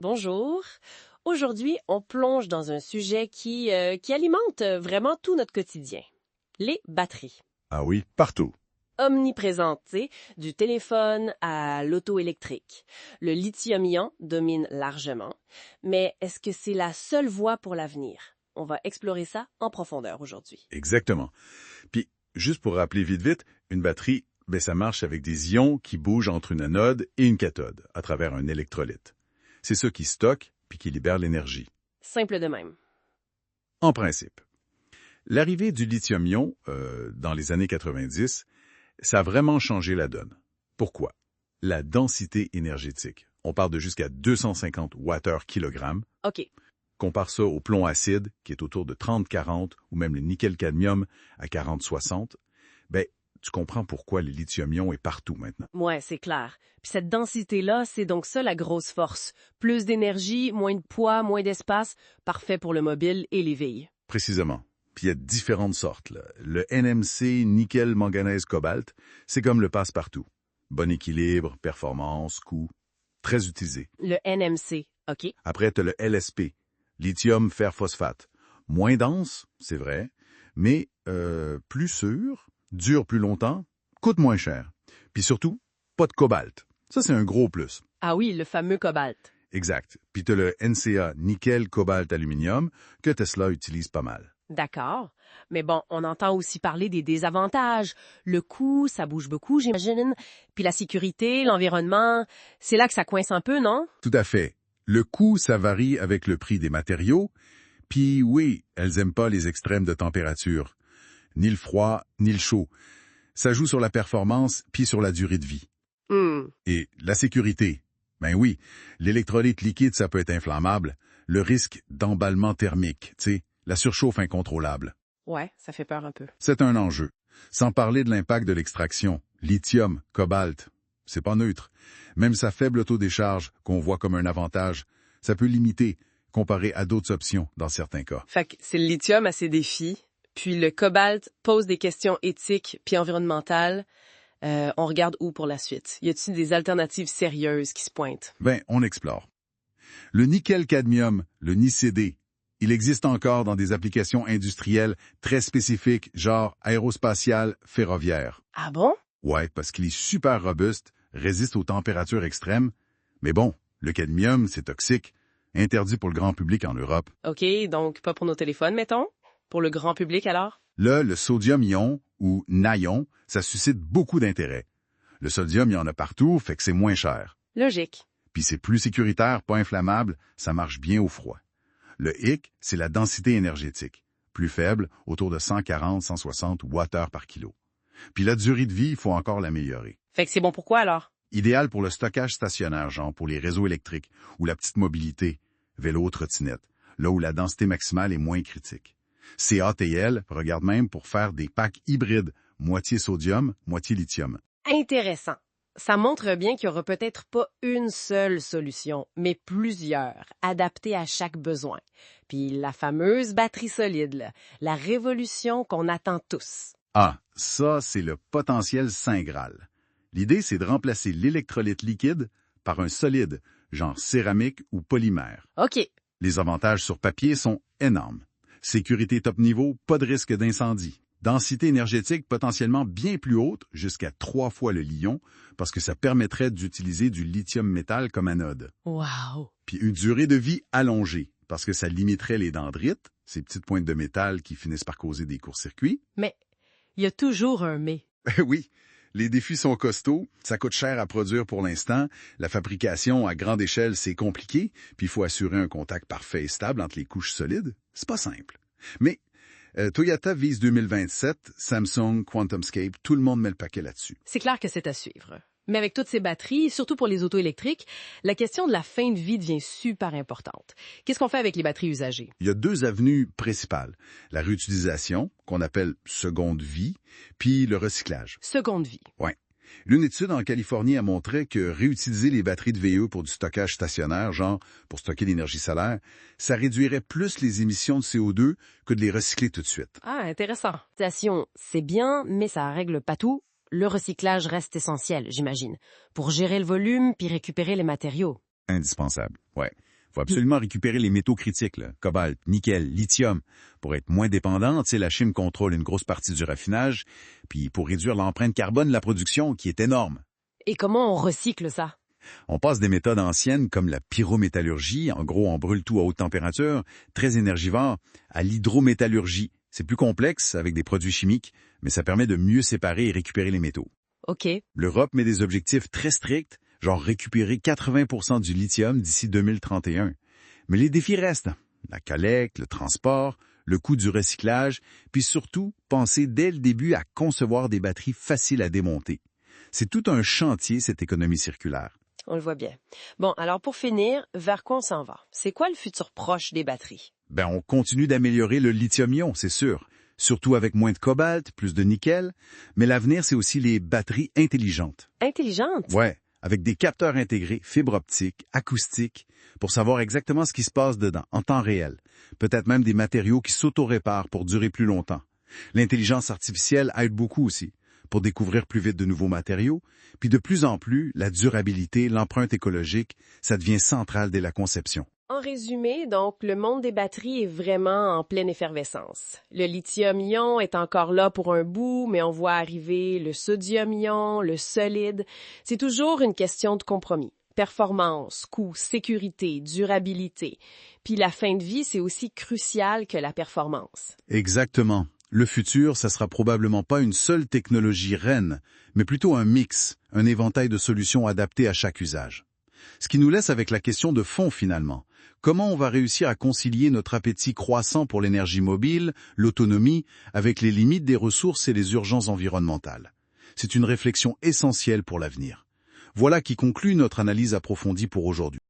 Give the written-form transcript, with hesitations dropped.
Bonjour. Aujourd'hui, on plonge dans un sujet qui alimente vraiment tout notre quotidien. Les batteries. Ah oui, partout. Omniprésentes, tu sais, du téléphone à l'auto électrique. Le lithium-ion domine largement, mais est-ce que c'est la seule voie pour l'avenir? On va explorer ça en profondeur aujourd'hui. Exactement. Puis, juste pour rappeler vite, une batterie, ça marche avec des ions qui bougent entre une anode et une cathode, à travers un électrolyte. C'est ça qui stocke puis qui libère l'énergie. Simple de même. En principe. L'arrivée du lithium-ion, dans les années 90, ça a vraiment changé la donne. Pourquoi? La densité énergétique. On parle de jusqu'à 250 Wh/kg. OK. Compare ça au plomb acide, qui est autour de 30-40, ou même le nickel-cadmium à 40-60. Tu comprends pourquoi le lithium-ion est partout maintenant. Ouais, c'est clair. Puis cette densité-là, c'est donc ça la grosse force. Plus d'énergie, moins de poids, moins d'espace, parfait pour le mobile et les villes. Précisément. Puis il y a différentes sortes, là. Le NMC, nickel, manganèse, cobalt, c'est comme le passe-partout. Bon équilibre, performance, coût. Très utilisé. Le NMC, OK. Après, tu as le LSP, lithium, fer, phosphate. Moins dense, c'est vrai, mais plus sûr, dure plus longtemps, coûte moins cher. Puis surtout, pas de cobalt. Ça, c'est un gros plus. Ah oui, le fameux cobalt. Exact. Puis tu as le NCA, nickel, cobalt, aluminium, que Tesla utilise pas mal. D'accord. Mais bon, on entend aussi parler des désavantages. Le coût, ça bouge beaucoup, j'imagine. Puis la sécurité, l'environnement, c'est là que ça coince un peu, non? Tout à fait. Le coût, ça varie avec le prix des matériaux. Puis oui, elles aiment pas les extrêmes de température. Ni le froid, ni le chaud. Ça joue sur la performance, puis sur la durée de vie. Et la sécurité. Ben oui, l'électrolyte liquide, ça peut être inflammable. Le risque d'emballement thermique, tu sais, la surchauffe incontrôlable. Ouais, ça fait peur un peu. C'est un enjeu. Sans parler de l'impact de l'extraction. Lithium, cobalt, c'est pas neutre. Même sa faible autodécharge, qu'on voit comme un avantage, ça peut limiter, comparé à d'autres options dans certains cas. Fait que c'est le lithium à ses défis, puis le cobalt pose des questions éthiques puis environnementales. On regarde où pour la suite? Y a-t-il des alternatives sérieuses qui se pointent? On explore. Le nickel-cadmium, le NiCd, il existe encore dans des applications industrielles très spécifiques, genre aérospatiales, ferroviaires. Ah bon? Ouais, parce qu'il est super robuste, résiste aux températures extrêmes. Mais bon, le cadmium, c'est toxique, interdit pour le grand public en Europe. OK, donc pas pour nos téléphones, mettons? Pour le grand public, alors? Là, le sodium-ion, ou NaIon, ça suscite beaucoup d'intérêt. Le sodium, il y en a partout, fait que c'est moins cher. Logique. Puis c'est plus sécuritaire, pas inflammable, ça marche bien au froid. Le hic, c'est la densité énergétique. Plus faible, autour de 140-160 Wh/kg. Puis la durée de vie, il faut encore l'améliorer. Fait que c'est bon pour quoi, alors? Idéal pour le stockage stationnaire, genre pour les réseaux électriques, ou la petite mobilité, vélo, trottinette, là où la densité maximale est moins critique. CATL regarde même pour faire des packs hybrides, moitié sodium, moitié lithium. Intéressant. Ça montre bien qu'il n'y aura peut-être pas une seule solution, mais plusieurs, adaptées à chaque besoin. Puis la fameuse batterie solide, là, la révolution qu'on attend tous. Ah, ça, c'est le potentiel Saint Graal. L'idée, c'est de remplacer l'électrolyte liquide par un solide, genre céramique ou polymère. OK. Les avantages sur papier sont énormes. Sécurité top niveau, pas de risque d'incendie. Densité énergétique potentiellement bien plus haute, jusqu'à 3 fois le lion, parce que ça permettrait d'utiliser du lithium-métal comme anode. Wow! Puis une durée de vie allongée, parce que ça limiterait les dendrites, ces petites pointes de métal qui finissent par causer des courts-circuits. Mais il y a toujours un mais. Oui, les défis sont costauds, ça coûte cher à produire pour l'instant, la fabrication à grande échelle c'est compliqué, puis il faut assurer un contact parfait et stable entre les couches solides. C'est pas simple. Mais Toyota vise 2027, Samsung, QuantumScape, tout le monde met le paquet là-dessus. C'est clair que c'est à suivre. Mais avec toutes ces batteries, surtout pour les autos électriques, la question de la fin de vie devient super importante. Qu'est-ce qu'on fait avec les batteries usagées? Il y a 2 avenues principales. La réutilisation, qu'on appelle seconde vie, puis le recyclage. Seconde vie. Ouais. Une étude en Californie a montré que réutiliser les batteries de VE pour du stockage stationnaire, genre pour stocker l'énergie solaire, ça réduirait plus les émissions de CO2 que de les recycler tout de suite. Ah, intéressant. Station, c'est bien, mais ça règle pas tout. Le recyclage reste essentiel, j'imagine, pour gérer le volume puis récupérer les matériaux. Indispensable, ouais. Il faut absolument récupérer les métaux critiques, là, cobalt, nickel, lithium, pour être moins dépendant. Tu sais, la Chine contrôle une grosse partie du raffinage, puis pour réduire l'empreinte carbone de la production, qui est énorme. Et comment on recycle ça? On passe des méthodes anciennes comme la pyrométallurgie, en gros on brûle tout à haute température, très énergivore, à l'hydrométallurgie. C'est plus complexe avec des produits chimiques, mais ça permet de mieux séparer et récupérer les métaux. OK. L'Europe met des objectifs très stricts, genre récupérer 80% du lithium d'ici 2031. Mais les défis restent. La collecte, le transport, le coût du recyclage, puis surtout, penser dès le début à concevoir des batteries faciles à démonter. C'est tout un chantier, cette économie circulaire. On le voit bien. Bon, alors pour finir, vers quoi on s'en va? C'est quoi le futur proche des batteries? On continue d'améliorer le lithium-ion, c'est sûr. Surtout avec moins de cobalt, plus de nickel. Mais l'avenir, c'est aussi les batteries intelligentes. Intelligente? Ouais, avec des capteurs intégrés, fibres optiques, acoustiques, pour savoir exactement ce qui se passe dedans, en temps réel. Peut-être même des matériaux qui s'auto-réparent pour durer plus longtemps. L'intelligence artificielle aide beaucoup aussi, pour découvrir plus vite de nouveaux matériaux. Puis de plus en plus, la durabilité, l'empreinte écologique, ça devient central dès la conception. En résumé, donc, le monde des batteries est vraiment en pleine effervescence. Le lithium-ion est encore là pour un bout, mais on voit arriver le sodium-ion, le solide. C'est toujours une question de compromis. Performance, coût, sécurité, durabilité. Puis la fin de vie, c'est aussi crucial que la performance. Exactement. Le futur, ça sera probablement pas une seule technologie reine, mais plutôt un mix, un éventail de solutions adaptées à chaque usage. Ce qui nous laisse avec la question de fond finalement. Comment on va réussir à concilier notre appétit croissant pour l'énergie mobile, l'autonomie, avec les limites des ressources et les urgences environnementales? C'est une réflexion essentielle pour l'avenir. Voilà qui conclut notre analyse approfondie pour aujourd'hui.